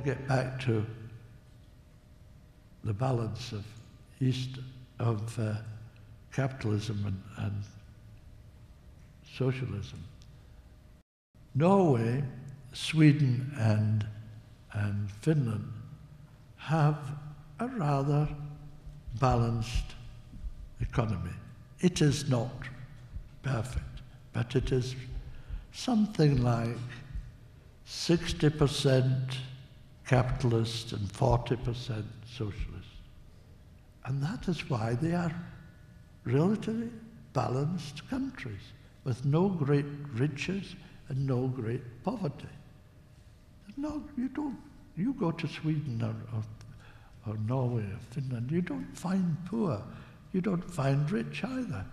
get back to the balance of capitalism and socialism. Norway, Sweden, and Finland have a rather balanced economy. It is not perfect, but it is something like 60% capitalist and 40% socialist. And that is why they are relatively balanced countries, with no great riches and no great poverty. No, you don't. You go to Sweden or Norway or Finland, you don't find poor. You don't find rich either.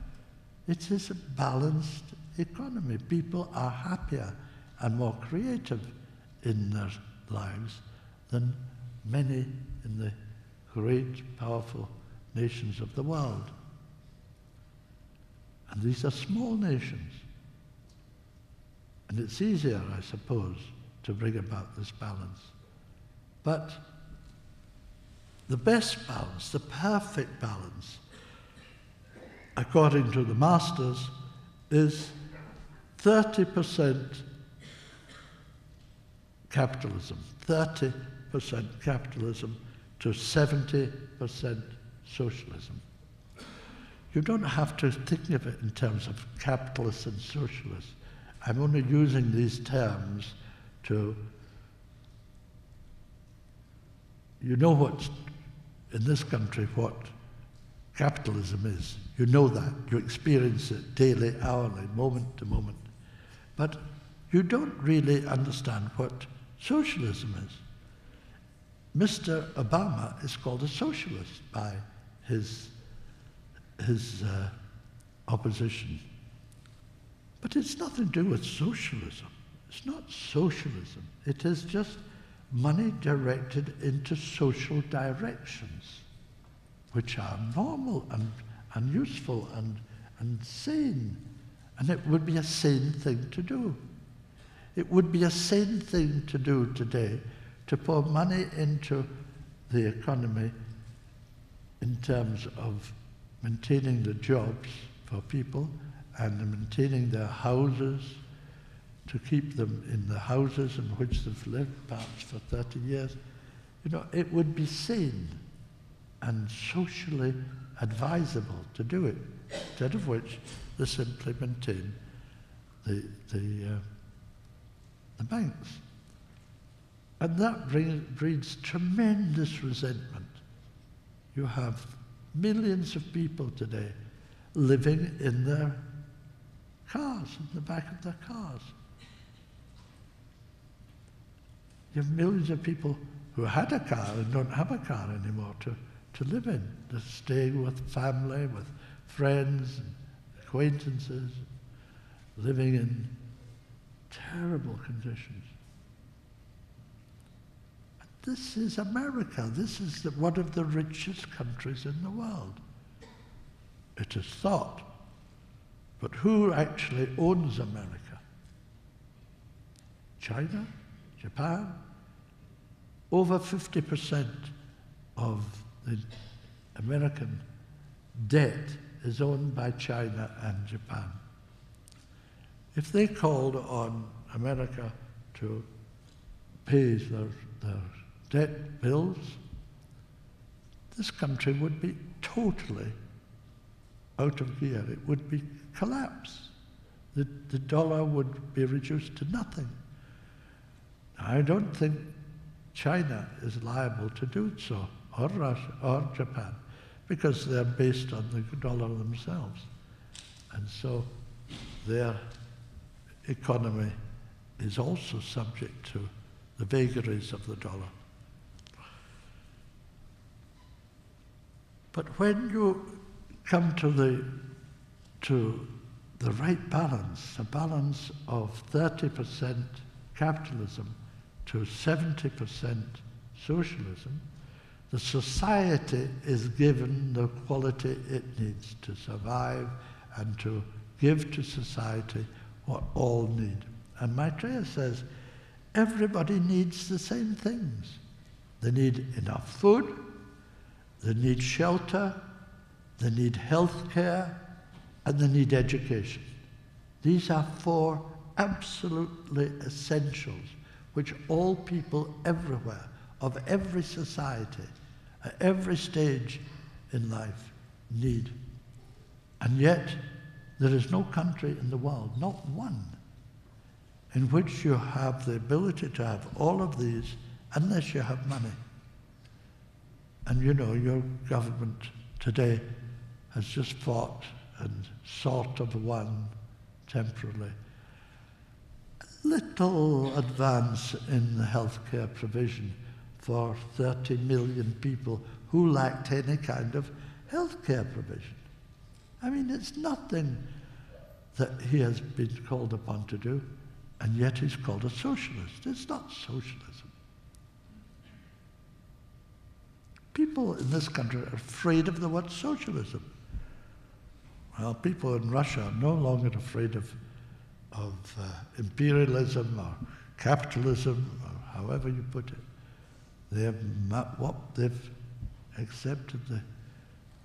It is a balanced economy. People are happier and more creative in their lives than many in the great, powerful nations of the world. And these are small nations. And it's easier, I suppose, to bring about this balance. But the best balance, the perfect balance, according to the masters, is 30% capitalism, 30% capitalism to 70% socialism. You don't have to think of it in terms of capitalists and socialists. I'm only using these terms to, you know what, in this country, what capitalism is. You know that. You experience it daily, hourly, moment to moment. But you don't really understand what socialism is. Mr. Obama is called a socialist by his opposition. But it's nothing to do with socialism. It's not socialism. It is just money directed into social directions, which are normal and useful and sane. And it would be a sane thing to do. It would be a sane thing to do today to pour money into the economy in terms of maintaining the jobs for people and maintaining their houses, to keep them in the houses in which they've lived perhaps for 30 years. You know, it would be sane and socially advisable to do it, instead of which they simply maintain the banks. And that breeds tremendous resentment. You have millions of people today living in their cars, in the back of their cars. You have millions of people who had a car and don't have a car anymore to live in. They're staying with family, with friends, and acquaintances, living in terrible conditions. And this is America. This is one of the richest countries in the world. It is thought. But who actually owns America? China? Japan? Over 50% of the American debt is owned by China and Japan. If they called on America to pay their debt bills, this country would be totally out of gear. It would be collapse. The dollar would be reduced to nothing. I don't think China is liable to do so, or Russia, or Japan, because they're based on the dollar themselves. And so their economy is also subject to the vagaries of the dollar. But when you come to the right balance, a balance of 30% capitalism to 70% socialism, the society is given the quality it needs to survive and to give to society what all need. And Maitreya says, everybody needs the same things. They need enough food, they need shelter, they need health care, and they need education. These are 4 absolutely essentials which all people everywhere, of every society, at every stage in life, need. And yet, there is no country in the world, not one, in which you have the ability to have all of these unless you have money. And you know, your government today has just fought and sort of won temporarily a little advance in the healthcare provision for 30 million people who lacked any kind of healthcare provision. I mean, it's nothing that he has been called upon to do, and yet he's called a socialist. It's not socialism. People in this country are afraid of the word socialism. Well, people in Russia are no longer afraid of imperialism or capitalism, or however you put it. They've accepted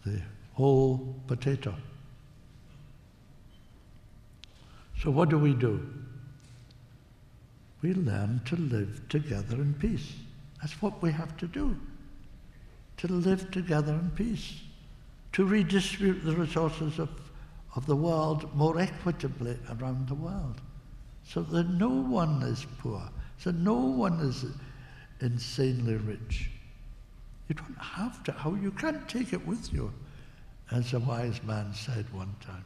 the whole potato. So what do? We learn to live together in peace. That's what we have to do. To live together in peace. To redistribute the resources of the world more equitably around the world. So that no one is poor. So no one is insanely rich. You don't have to. You can't take it with you, as a wise man said one time.